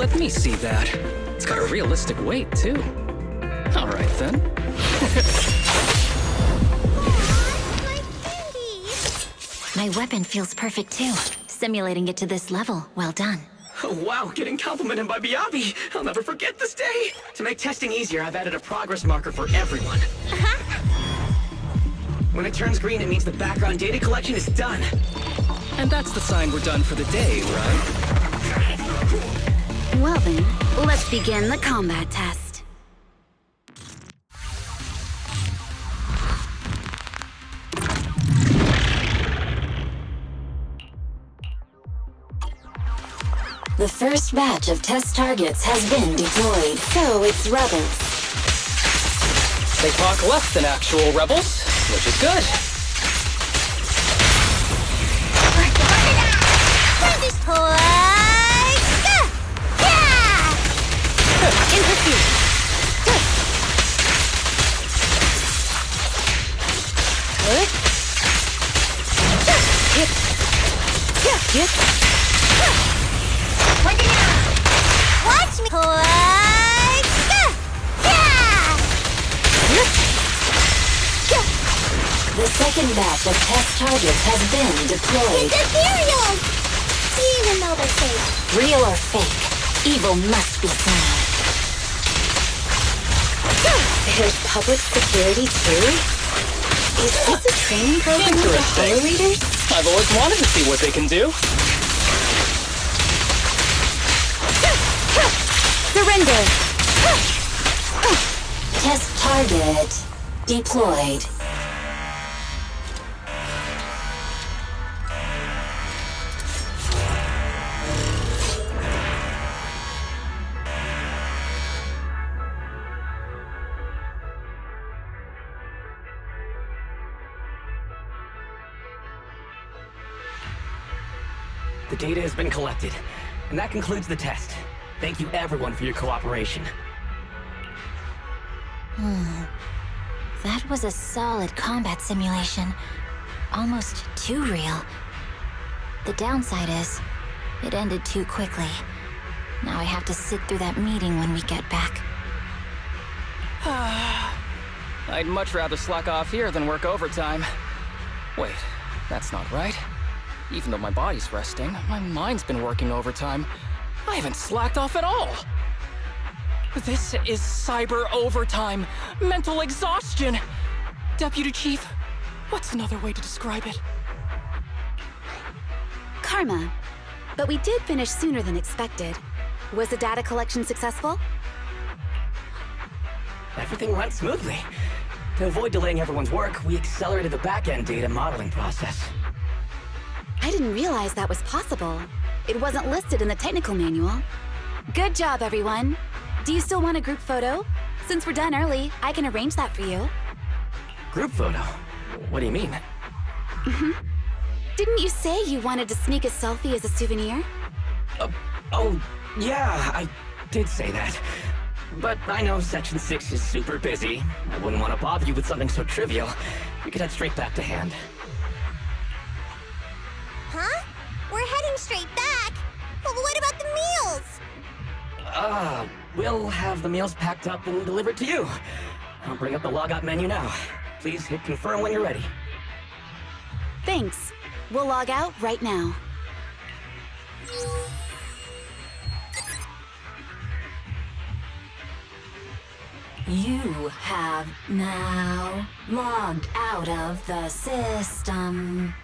Let me see that. It's got a realistic weight, too. Alright then. My weapon feels perfect too. Simulating it to this level, well done. Oh, wow, getting complimented by Biabi. I'll never forget this day. To make testing easier, I've added a progress marker for everyone. When it turns green, it means the background data collection is done. And that's the sign we're done for the day, right? Well then, let's begin the combat test. The first batch of test targets has been deployed, so it's rebels. They talk less than actual rebels, which is good. In pursuit. Watch me! The second batch of test targets has been deployed. It's ethereal! Even though they're fake. Real or fake, evil must be seen. There's public security too? Is this a training program for holo readers? I've always wanted to see what they can do. Surrender! Test target deployed. The data has been collected, and that concludes the test. Thank you everyone for your cooperation. That was a solid combat simulation. Almost too real. The downside is, it ended too quickly. Now I have to sit through that meeting when we get back. I'd much rather slack off here than work overtime. Wait, that's not right. Even though my body's resting, my mind's been working overtime. I haven't slacked off at all. This is cyber overtime. Mental exhaustion. Deputy Chief, what's another way to describe it? Karma. But we did finish sooner than expected. Was the data collection successful? Everything went smoothly. To avoid delaying everyone's work, we accelerated the back-end data modeling process. I didn't realize that was possible. It wasn't listed in the technical manual. Good job, everyone. Do you still want a group photo? Since we're done early, I can arrange that for you. Group photo? What do you mean? Didn't you say you wanted to sneak a selfie as a souvenir? Oh, yeah, I did say that. But I know Section 6 is super busy. I wouldn't want to bother you with something so trivial. We could head straight back to hand. Huh? We're heading straight back. But what about the meals? We'll have the meals packed up and delivered to you. I'll bring up the logout menu now. Please hit confirm when you're ready. Thanks. We'll log out right now. You have now logged out of the system.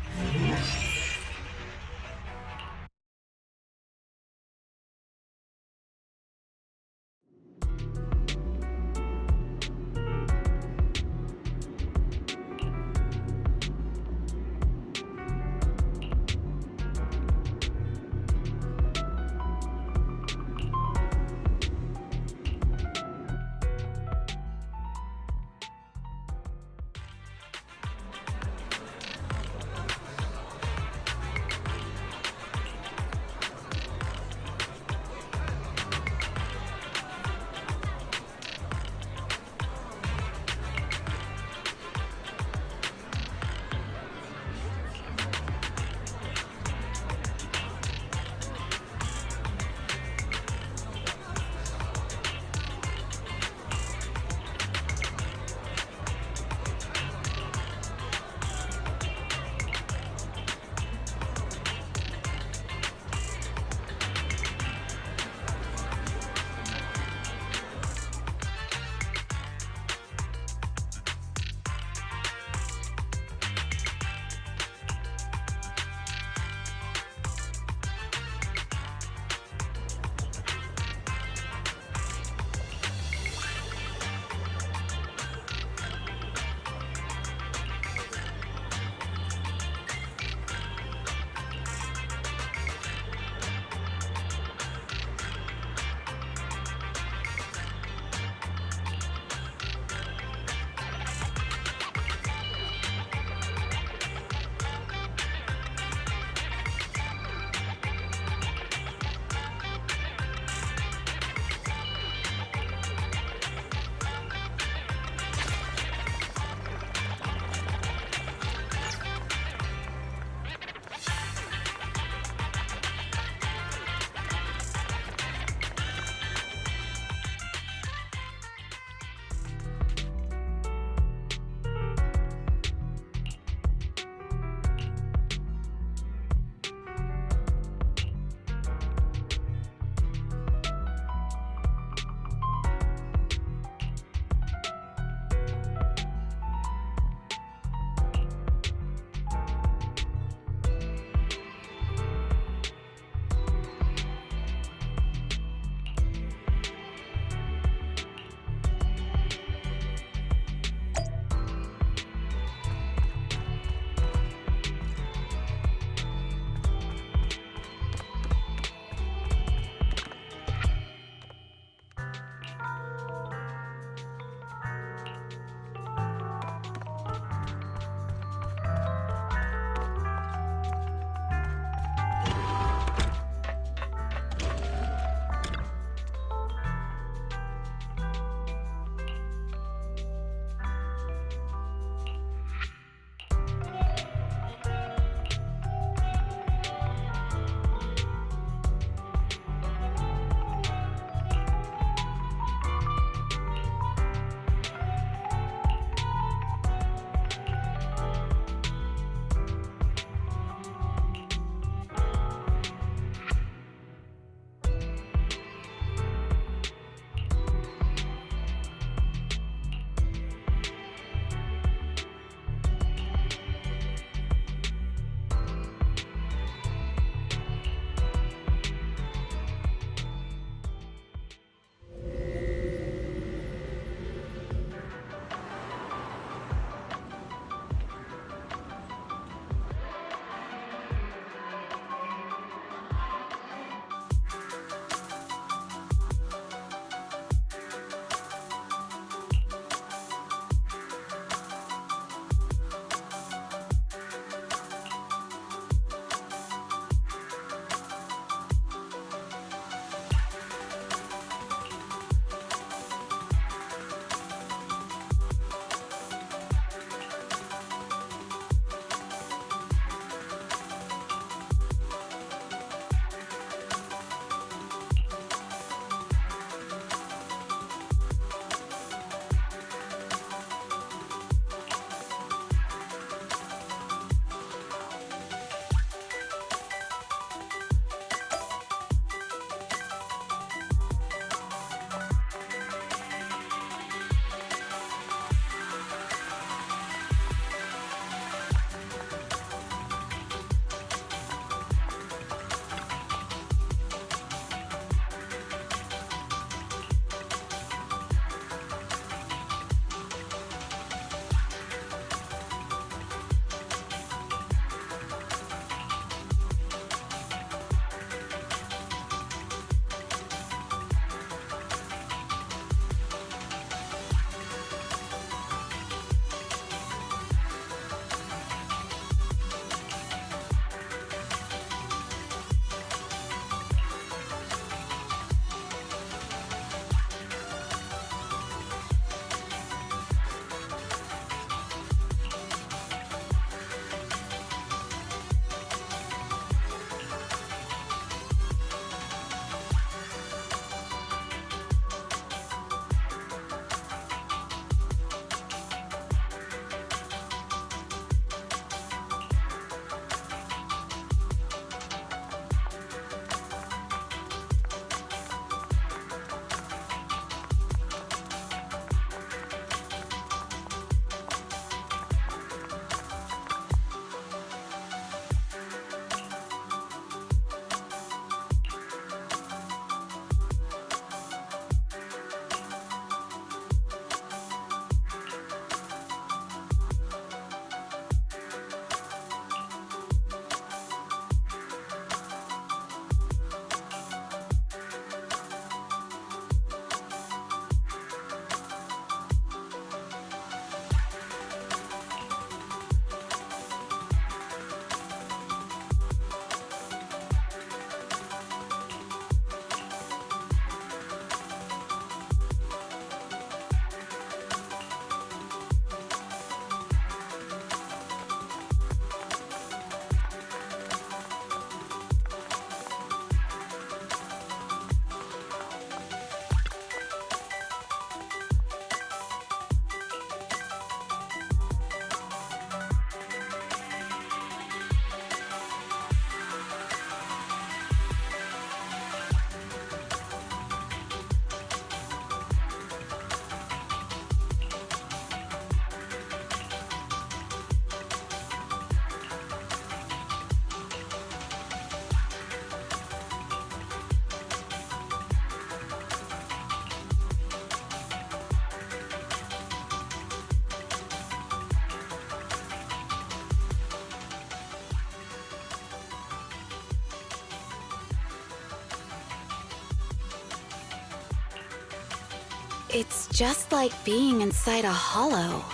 It's just like being inside a hollow.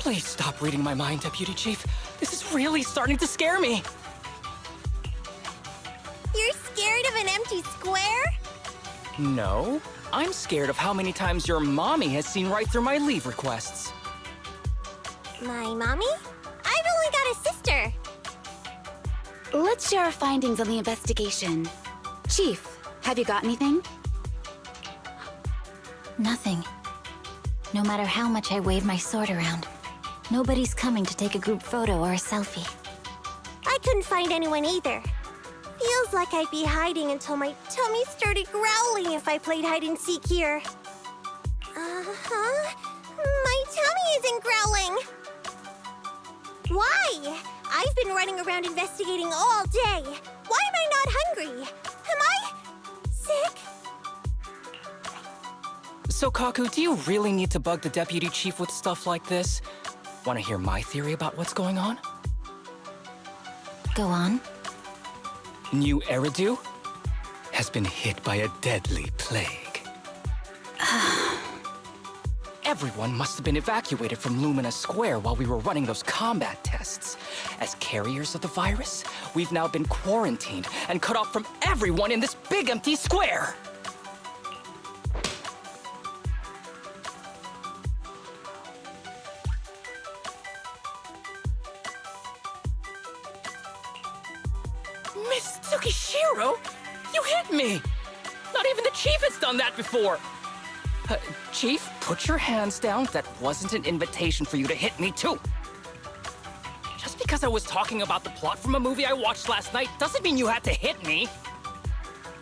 Please stop reading my mind, Deputy Chief. This is really starting to scare me. You're scared of an empty square? No, I'm scared of how many times your mommy has seen right through my leave requests. My mommy? I've only got a sister. Let's share our findings on the investigation. Chief, have you got anything? Nothing. No matter how much I wave my sword around, nobody's coming to take a group photo or a selfie. I couldn't find anyone either. Feels like I'd be hiding until my tummy started growling if I played hide and seek here. Uh-huh. My tummy isn't growling. Why? I've been running around investigating all day. Why am I not hungry? Am I sick? So, Kaku, do you really need to bug the Deputy Chief with stuff like this? Want to hear my theory about what's going on? Go on. New Eridu has been hit by a deadly plague. Everyone must have been evacuated from Lumina Square while we were running those combat tests. As carriers of the virus, we've now been quarantined and cut off from everyone in this big empty square. Miss Tsukishiro, you hit me! Not even the Chief has done that before! Chief, put your hands down. That wasn't an invitation for you to hit me, too. Just because I was talking about the plot from a movie I watched last night doesn't mean you had to hit me.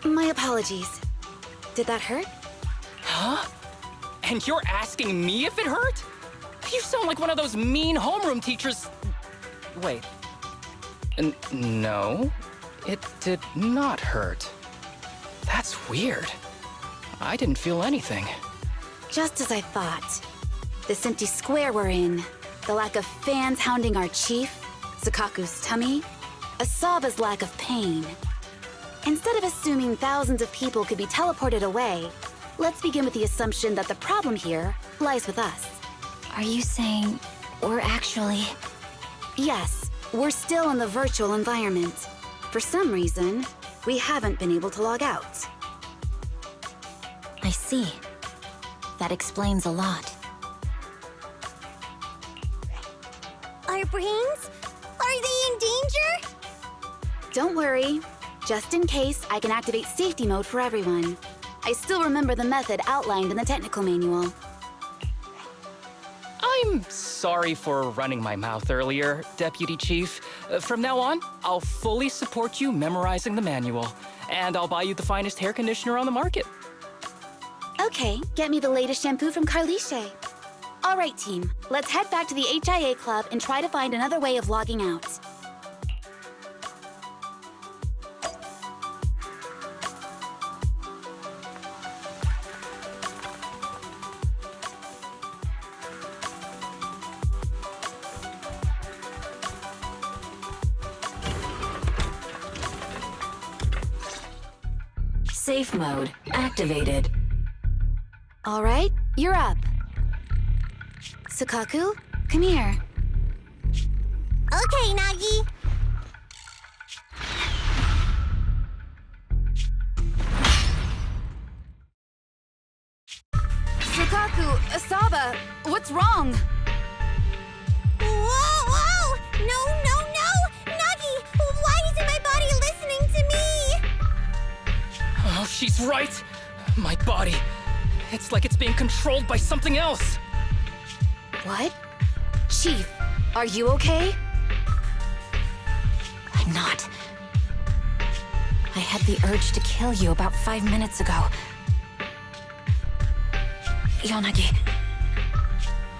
My apologies. Did that hurt? Huh? And you're asking me if it hurt? You sound like one of those mean homeroom teachers. Wait. No, it did not hurt. That's weird. I didn't feel anything. Just as I thought. This empty square we're in, the lack of fans hounding our chief, Sukaku's tummy, Asaba's lack of pain. Instead of assuming thousands of people could be teleported away, let's begin with the assumption that the problem here lies with us. Are you saying we're actually... Yes, we're still in the virtual environment. For some reason, we haven't been able to log out. I see. That explains a lot. Our brains? Are they in danger? Don't worry. Just in case, I can activate safety mode for everyone. I still remember the method outlined in the technical manual. I'm sorry for running my mouth earlier, Deputy Chief. From now on, I'll fully support you memorizing the manual, and I'll buy you the finest hair conditioner on the market. Okay, get me the latest shampoo from Carliche. All right, team. Let's head back to the HIA Club and try to find another way of logging out. Safe mode activated. All right, you're up. Sukaku, come here. Okay, Nagi. Sukaku, Asaba, what's wrong? Whoa, whoa! No, no, no! Nagi, why isn't my body listening to me? Oh, she's right. My body. It's like it's being controlled by something else. What? Chief, are you okay? I'm not. I had the urge to kill you about 5 minutes ago. Yanagi.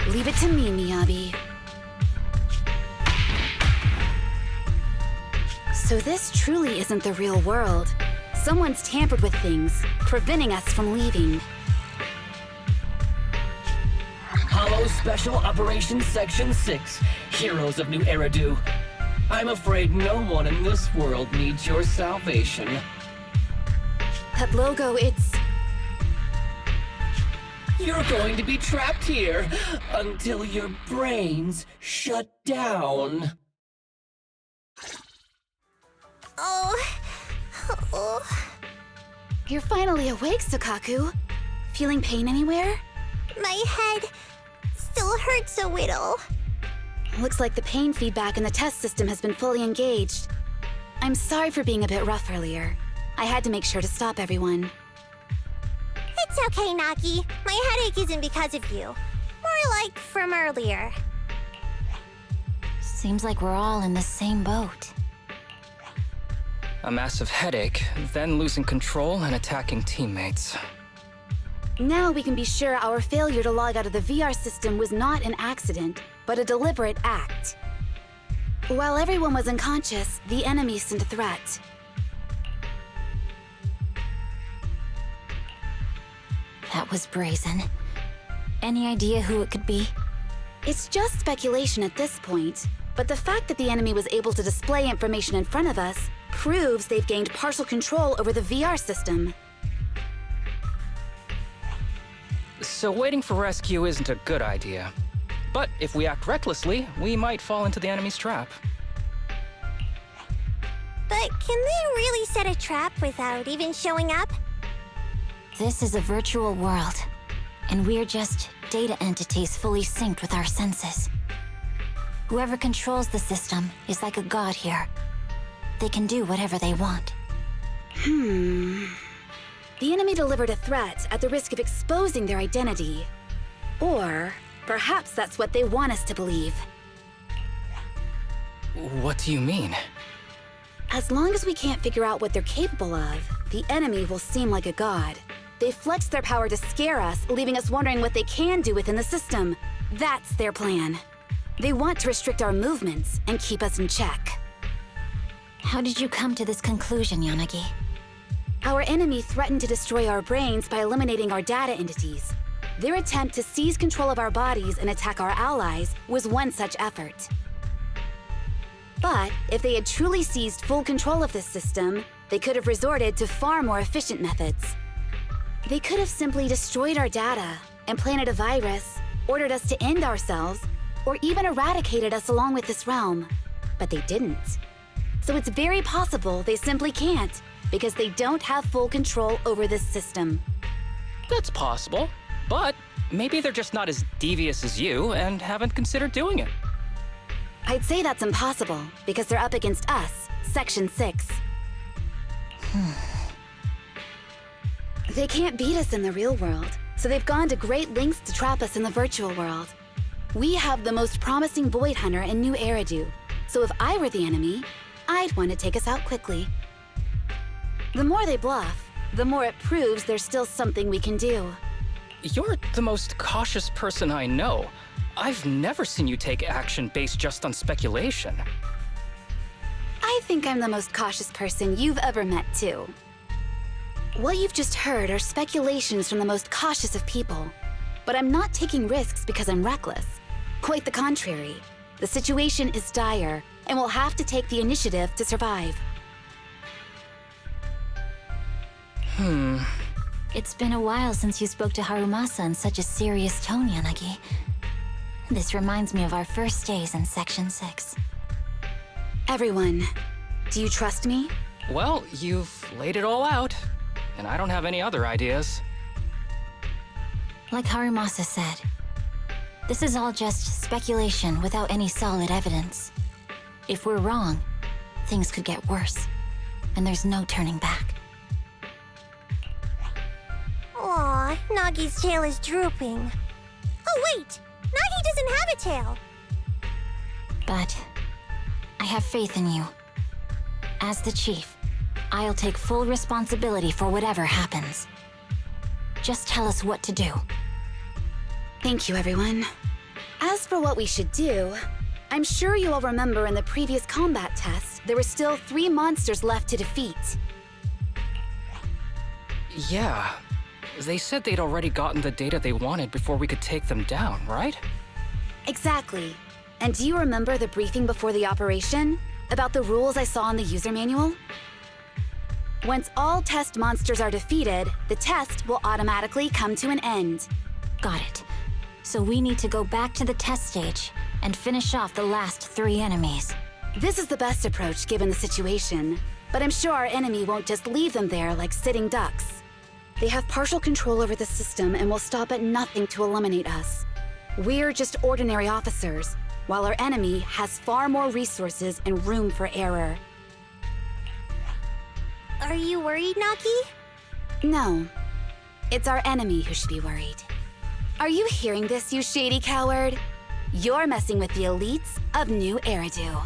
Leave it to me, Miyabi. So this truly isn't the real world. Someone's tampered with things, preventing us from leaving. Hollow Special Operations Section 6, Heroes of New Eridu. I'm afraid no one in this world needs your salvation. That logo, it's... You're going to be trapped here until your brains shut down. Oh. You're finally awake, Sukaku. Feeling pain anywhere? My head still hurts a little. Looks like the pain feedback in the test system has been fully engaged. I'm sorry for being a bit rough earlier. I had to make sure to stop everyone. It's okay, Nagi. My headache isn't because of you. More like from earlier. Seems like we're all in the same boat. A massive headache, then losing control and attacking teammates. Now we can be sure our failure to log out of the VR system was not an accident, but a deliberate act. While everyone was unconscious, the enemy sent a threat. That was brazen. Any idea who it could be? It's just speculation at this point, but the fact that the enemy was able to display information in front of us proves they've gained partial control over the VR system. So waiting for rescue isn't a good idea. But if we act recklessly, we might fall into the enemy's trap. But can they really set a trap without even showing up? This is a virtual world, and we're just data entities fully synced with our senses. Whoever controls the system is like a god here. They can do whatever they want. The enemy delivered a threat at the risk of exposing their identity. Or perhaps that's what they want us to believe. What do you mean? As long as we can't figure out what they're capable of, the enemy will seem like a god. They flex their power to scare us, leaving us wondering what they can do within the system. That's their plan. They want to restrict our movements and keep us in check. How did you come to this conclusion, Yanagi? Our enemy threatened to destroy our brains by eliminating our data entities. Their attempt to seize control of our bodies and attack our allies was one such effort. But if they had truly seized full control of this system, they could have resorted to far more efficient methods. They could have simply destroyed our data, implanted a virus, ordered us to end ourselves, or even eradicated us along with this realm. But they didn't. So it's very possible they simply can't, because they don't have full control over this system. That's possible, but maybe they're just not as devious as you and haven't considered doing it. I'd say that's impossible, because they're up against us, Section 6. They can't beat us in the real world, so they've gone to great lengths to trap us in the virtual world. We have the most promising Void Hunter in New Eridu, so if I were the enemy, I'd want to take us out quickly. The more they bluff, the more it proves there's still something we can do. You're the most cautious person I know. I've never seen you take action based just on speculation. I think I'm the most cautious person you've ever met, too. What you've just heard are speculations from the most cautious of people. But I'm not taking risks because I'm reckless. Quite the contrary. The situation is dire, and we'll have to take the initiative to survive. It's been a while since you spoke to Harumasa in such a serious tone, Yanagi. This reminds me of our first days in Section 6. Everyone, do you trust me? Well, you've laid it all out, and I don't have any other ideas. Like Harumasa said, this is all just speculation without any solid evidence. If we're wrong, things could get worse, and there's no turning back. Aw, Nagi's tail is drooping. Oh wait! Nagi doesn't have a tail! But I have faith in you. As the chief, I'll take full responsibility for whatever happens. Just tell us what to do. Thank you, everyone. As for what we should do, I'm sure you all remember in the previous combat test, there were still 3 monsters left to defeat. Yeah. They said they'd already gotten the data they wanted before we could take them down, right? Exactly. And do you remember the briefing before the operation? About the rules I saw in the user manual? Once all test monsters are defeated, the test will automatically come to an end. Got it. So we need to go back to the test stage and finish off the last 3 enemies. This is the best approach given the situation, but I'm sure our enemy won't just leave them there like sitting ducks. They have partial control over the system and will stop at nothing to eliminate us. We're just ordinary officers, while our enemy has far more resources and room for error. Are you worried, Naki? No. It's our enemy who should be worried. Are you hearing this, you shady coward? You're messing with the elites of New Eridu.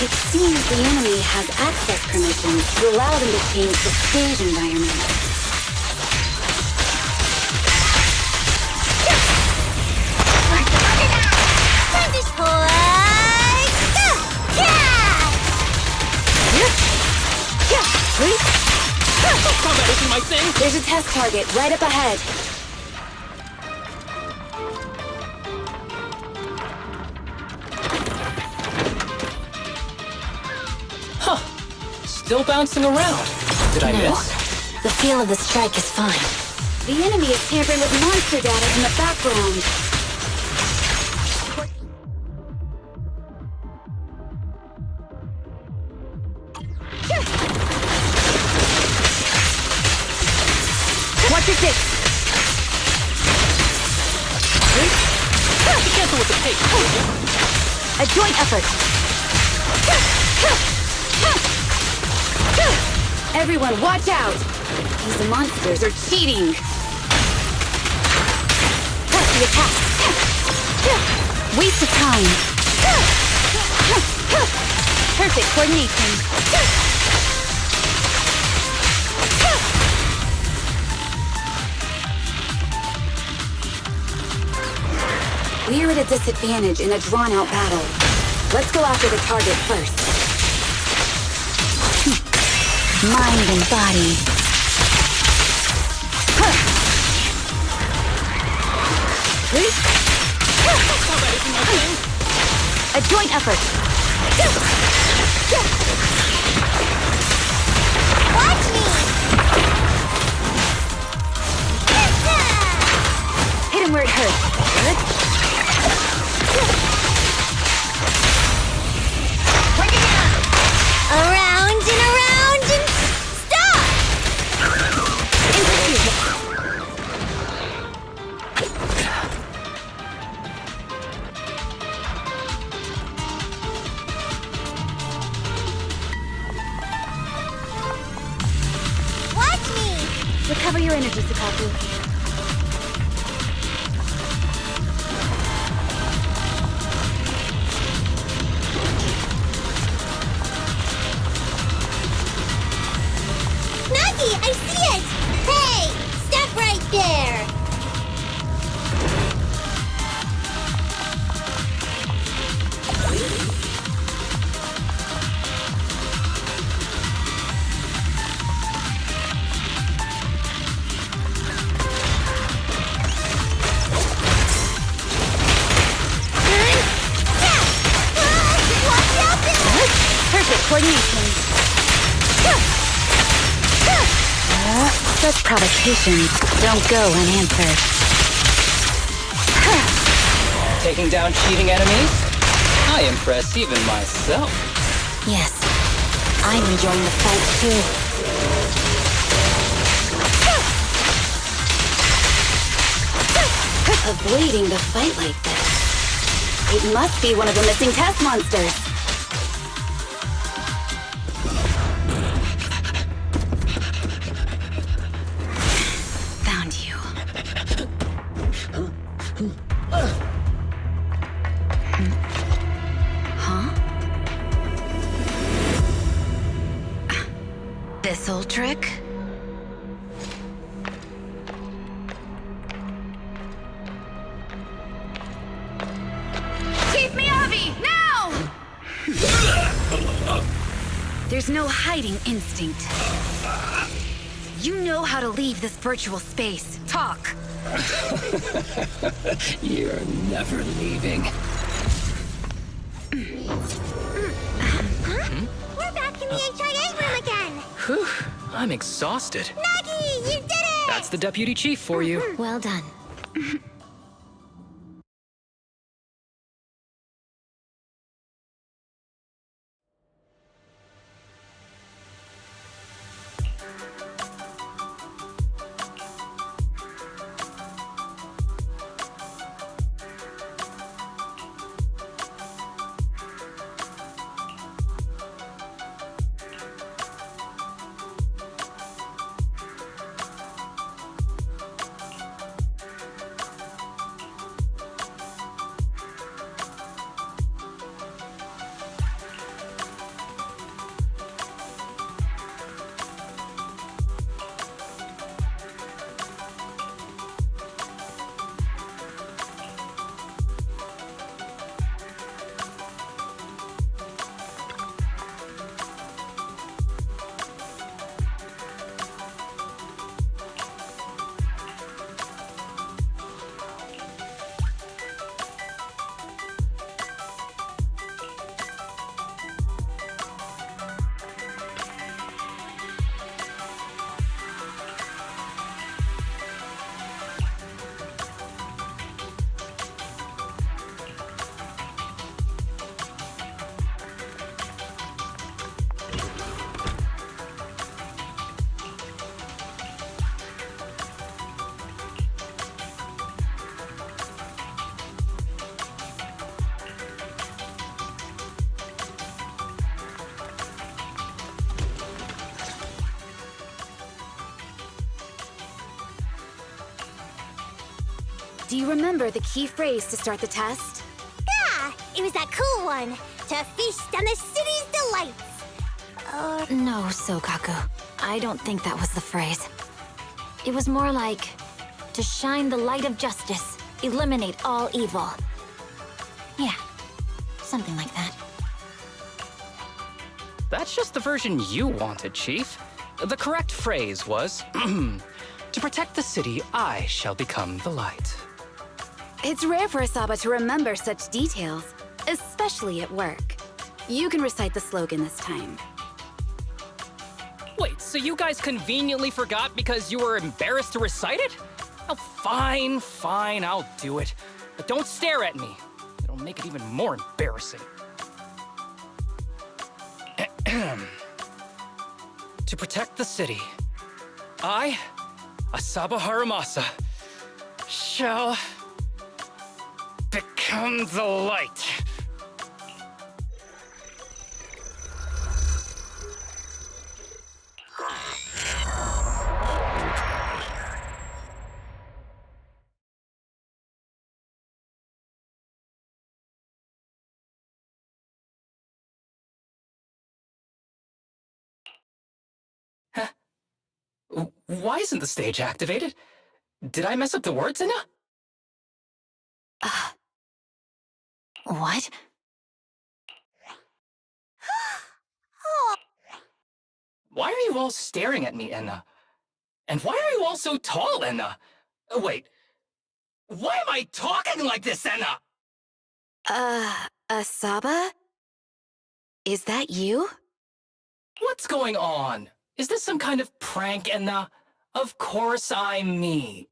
It seems the enemy has access permissions to allow them to change the stage environment. Time to slide! Combat isn't my thing! There's a test target right up ahead. Huh. Still bouncing around. Did I No. miss? The feel of the strike is fine. The enemy is tampering with monster data in the background. Watch your six. Be careful with the pace. A joint effort. Everyone, watch out! These monsters are cheating. Press the attack. Waste of time. Perfect coordination. We're at a disadvantage in a drawn-out battle. Let's go after the target first. Mind and body. Combat isn't my thing! A joint effort. Watch me! Hit him where it hurts. Around and around and stop! Watch me! Recover your energy, Sakaku. Nagi, I see it! Hey! Step right there! Watch out there! Perfect coordination. Such provocations don't go unanswered. Taking down cheating enemies? I impress even myself. Yes. I'm enjoying the fight too. Avoiding the fight like this. It must be one of the missing test monsters. Found you. Huh? This old trick? Chief Miyabi, now! There's no hiding instinct. You know how to leave this virtual space. Talk. You're never leaving. We're back in the HIA room again! Whew, I'm exhausted. Nagi, you did it! That's the deputy chief for you. Well done. Do you remember the key phrase to start the test? Yeah, it was that cool one. To feast on the city's delights. No, Sokaku. I don't think that was the phrase. It was more like, to shine the light of justice, eliminate all evil. Yeah, something like that. That's just the version you wanted, Chief. The correct phrase was, to protect the city, I shall become the light. It's rare for Asaba to remember such details, especially at work. You can recite the slogan this time. Wait, so you guys conveniently forgot because you were embarrassed to recite it? Oh, fine, I'll do it. But don't stare at me. It'll make it even more embarrassing. To protect the city, I, Asaba Harumasa, shall become the light. Why isn't the stage activated? Did I mess up the words, Inna? What? Why are you all staring at me, Enna? And why are you all so tall, Enna? Wait, why am I talking like this, Enna? Asaba? Is that you? What's going on? Is this some kind of prank, Enna? Of course I'm me.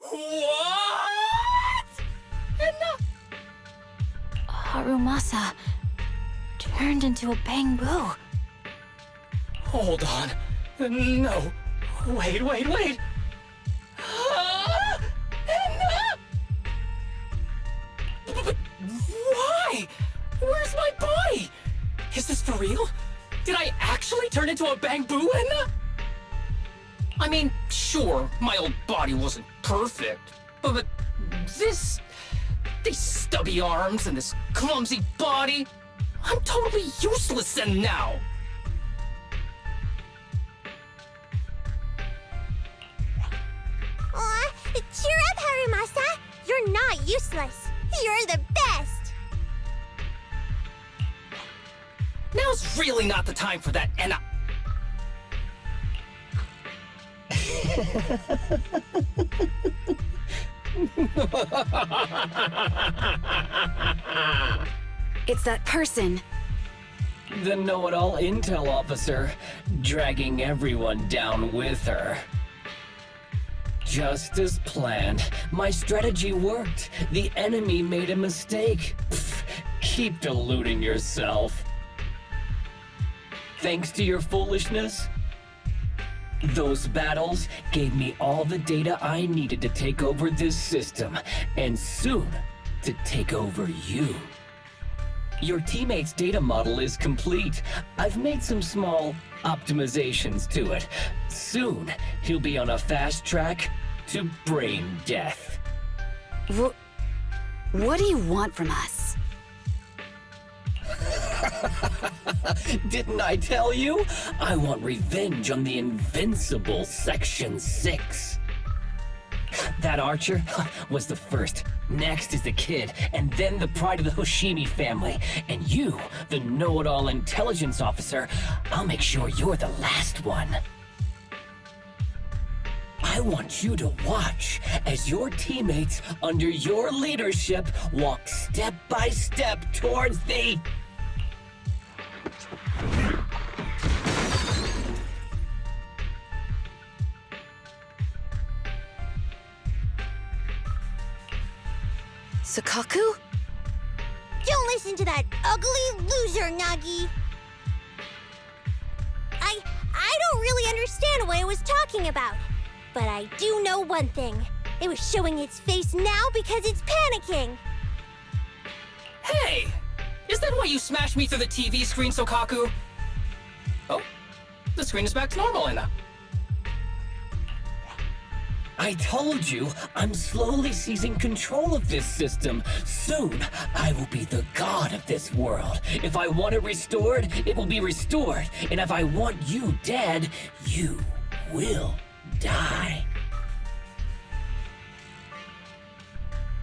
What? Enna? Harumasa turned into a bamboo. Hold on. No. Wait. Enna? But why? Where's my body? Is this for real? Did I actually turn into a bamboo, Enna? I mean, sure, my old body wasn't perfect, but these stubby arms and this clumsy body, I'm totally useless in now. Aw, cheer up, Harumasa. You're not useless. You're the best. Now's really not the time for that, Enna. It's that person. The know-it-all intel officer, dragging everyone down with her. Just as planned. My strategy worked. The enemy made a mistake. Pfft, keep deluding yourself. Thanks to your foolishness, those battles gave me all the data I needed to take over this system, and soon to take over you. Your teammate's data model is complete. I've made some small optimizations to it. Soon, he'll be on a fast track to brain death. What do you want from us? Didn't I tell you? I want revenge on the invincible Section 6. That archer was the first. Next is the kid, and then the pride of the Hoshimi family. And you, the know-it-all intelligence officer, I'll make sure you're the last one. I want you to watch as your teammates, under your leadership, walk step by step towards the... Sokaku? Don't listen to that ugly loser, Nagi. I don't really understand what it was talking about. But I do know one thing. It was showing its face now because it's panicking. Hey! Is that why you smashed me through the TV screen, Sokaku? screen is back to normal, Inna. I told you, I'm slowly seizing control of this system. Soon, I will be the god of this world. If I want it restored, it will be restored. And if I want you dead, you will die.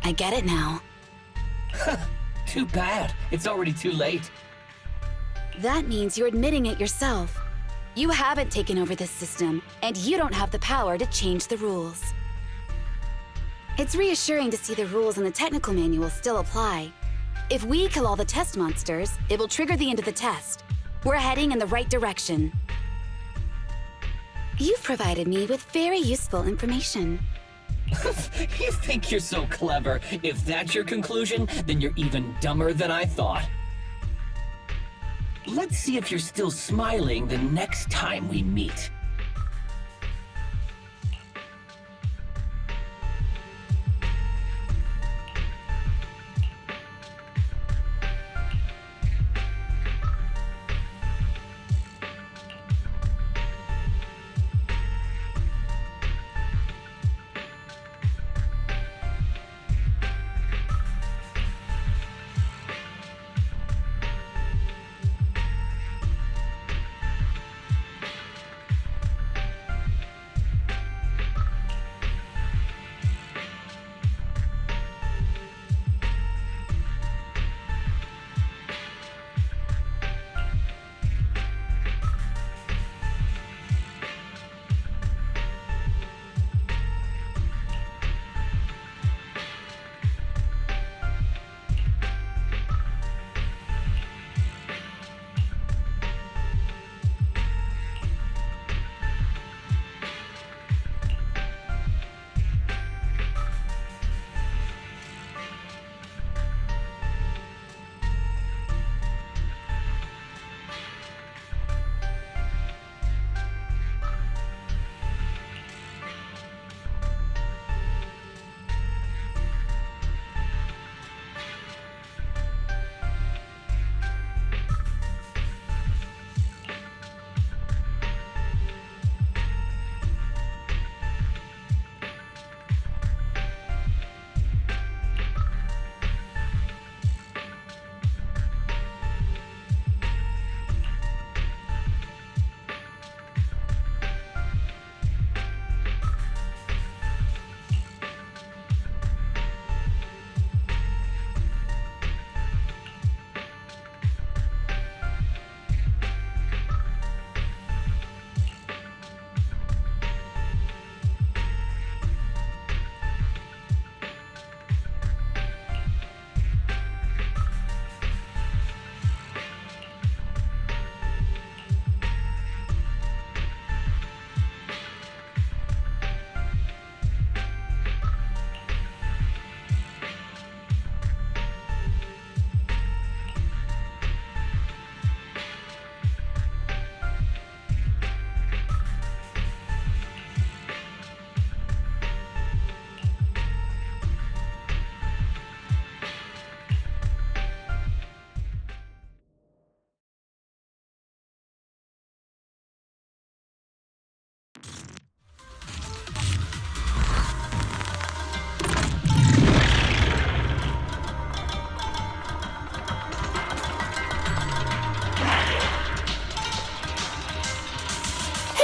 I get it now. Too bad. It's already too late. That means you're admitting it yourself. You haven't taken over this system, and you don't have the power to change the rules. It's reassuring to see the rules in the technical manual still apply. If we kill all the test monsters, it will trigger the end of the test. We're heading in the right direction. You've provided me with very useful information. You think you're so clever. If that's your conclusion, then you're even dumber than I thought. Let's see if you're still smiling the next time we meet.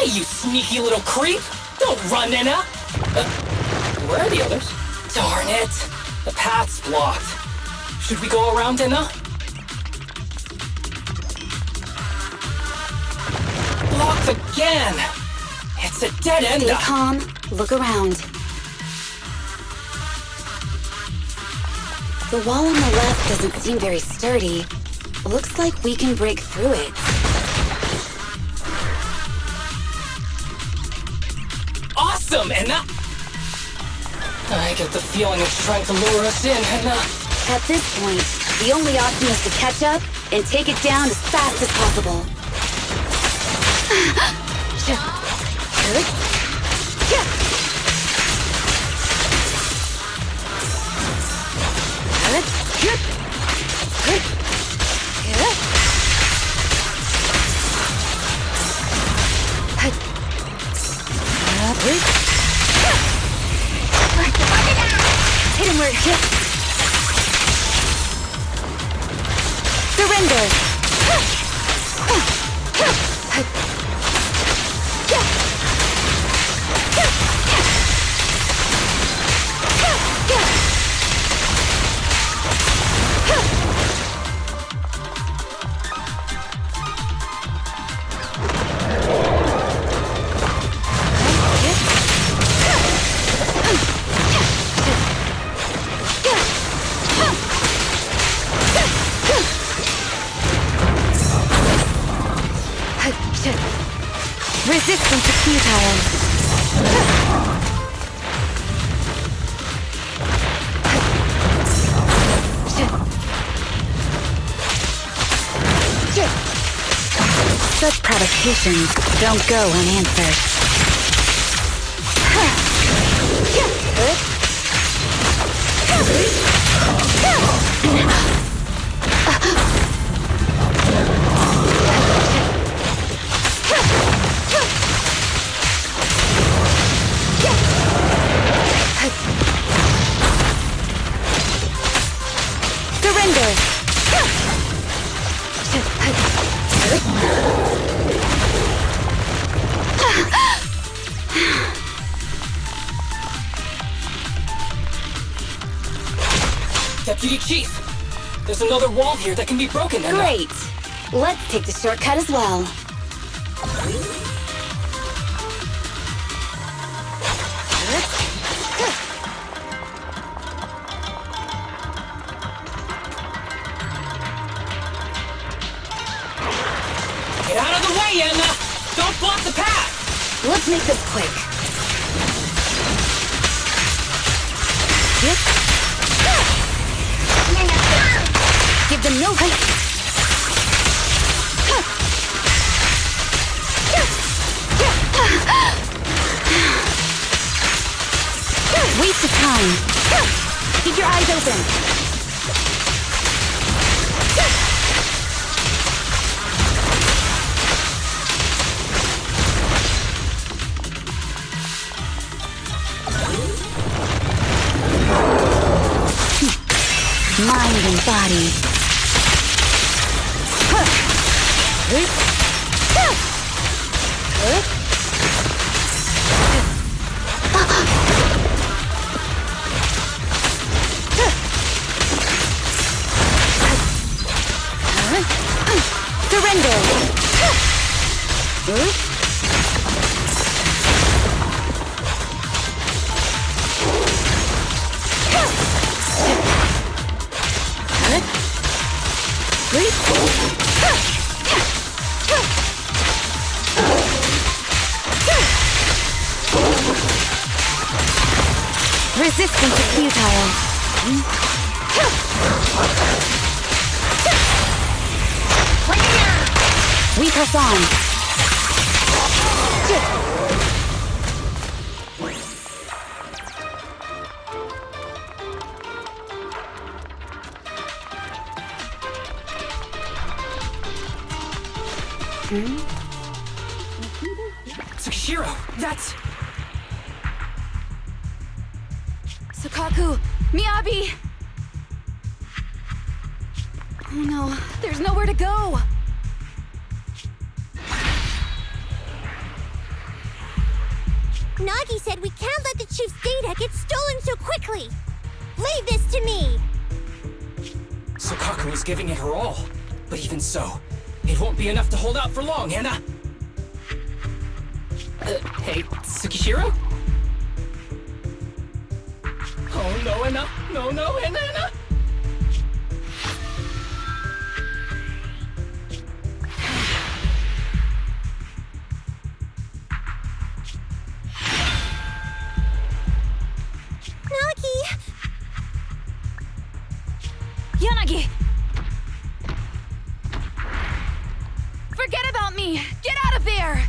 Hey, you sneaky little creep! Don't run, Inna! Where are the others? Darn it! The path's blocked. Should we go around, Inna? Blocked again! It's a dead end! Stay calm. Look around. The wall on the left doesn't seem very sturdy. Looks like we can break through it. Awesome, Inna! I get the feeling it's trying to lure us in, Inna. At this point, the only option is to catch up and take it down as fast as possible. Surrender! Resistance is futile. Such provocations don't go unanswered. Surrender! Deputy Chief, there's another wall here that can be broken. Great! Let's take the shortcut as well. Get out of the way, Anna! Don't block the path! Let's make this quick. Give them no hope. Waste of time. Keep your eyes open. Mind and body. Surrender. Resistance is futile. We press on. Tsukishiro, that's... Sukaku! Miyabi! Oh no, there's nowhere to go! Nagi said we can't let the Chief's data get stolen so quickly. Leave this to me. Sukaku is giving it her all. But even so, it won't be enough to hold out for long, Anna. Hey, Tsukishiro? Oh no, Anna! No, no, Anna! Nagi! Yanagi! Forget about me! Get out of there!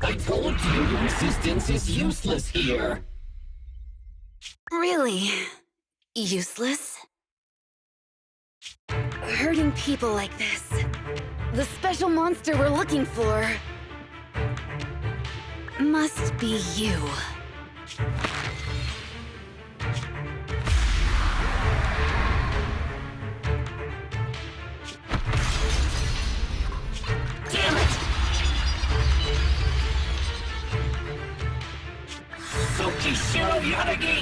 I told you your resistance is useless here. Really? Useless? Hurting people like this. The special monster we're looking for... must be you. Damn it! Sukishiro Yanagi!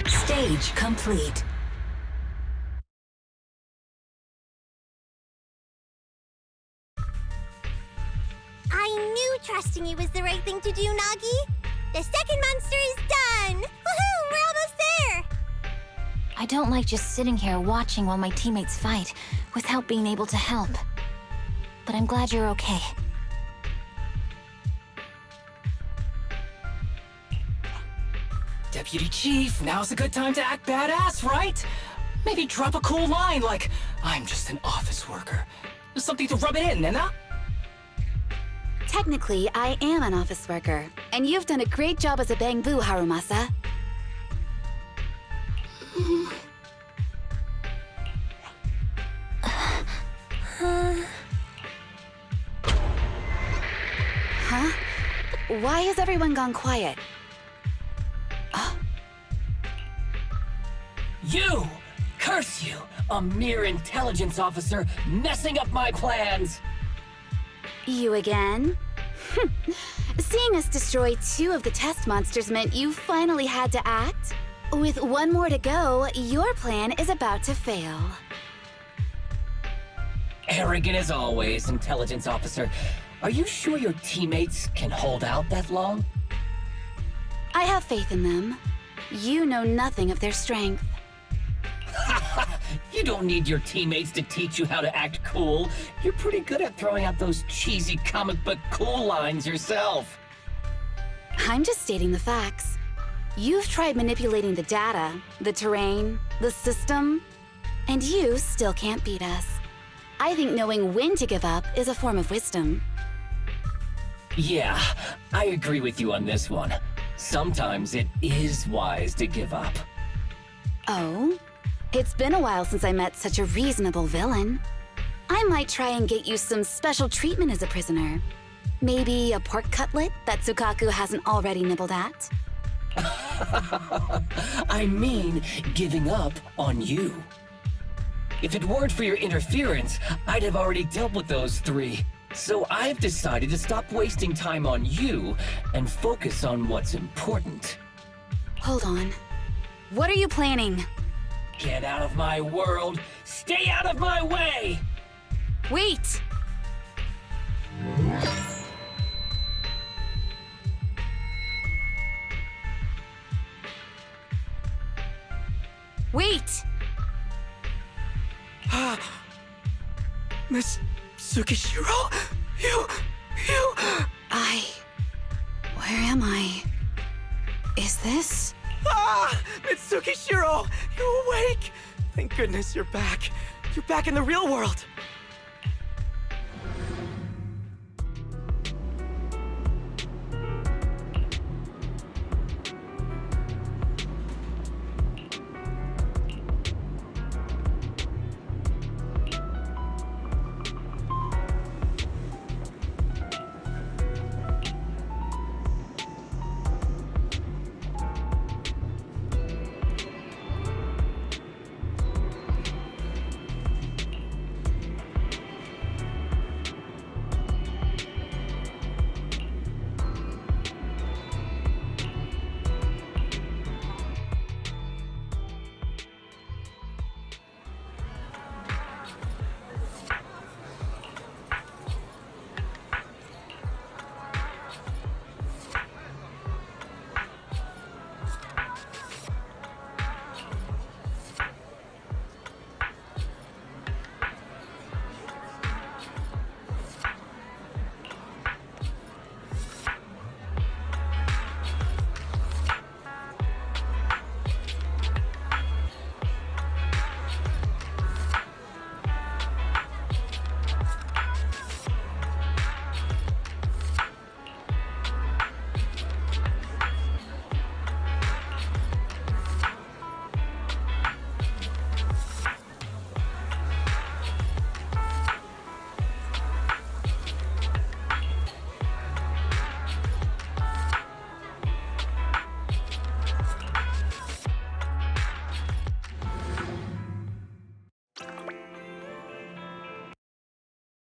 Stage complete. I knew trusting you was the right thing to do, Nagi. The second monster is done! Woohoo! We're almost there! I don't like just sitting here watching while my teammates fight without being able to help. But I'm glad you're okay. Deputy Chief, now's a good time to act badass, right? Maybe drop a cool line like, I'm just an office worker. Something to rub it in, Nena? Technically, I am an office worker, and you've done a great job as a Bangbu, Harumasa. Huh? Why has everyone gone quiet? You! Curse you! A mere intelligence officer messing up my plans! You again? Seeing us destroy 2 of the test monsters meant you finally had to act? With 1 more to go, your plan is about to fail. Arrogant as always, intelligence officer. Are you sure your teammates can hold out that long? I have faith in them. You know nothing of their strength. You don't need your teammates to teach you how to act cool. You're pretty good at throwing out those cheesy comic book cool lines yourself. I'm just stating the facts. You've tried manipulating the data, the terrain, the system, and you still can't beat us. I think knowing when to give up is a form of wisdom. Yeah, I agree with you on this one. Sometimes it is wise to give up. Oh? It's been a while since I met such a reasonable villain. I might try and get you some special treatment as a prisoner. Maybe a pork cutlet that Tsukaku hasn't already nibbled at? I mean, giving up on you. If it weren't for your interference, I'd have already dealt with those 3. So I've decided to stop wasting time on you and focus on what's important. Hold on. What are you planning? Get out of my world! Stay out of my way! Wait! Wait! Miss Tsukishiro? You... Where am I? Is this? Miss Tsukishiro! You awake? Thank goodness you're back. You're back in the real world.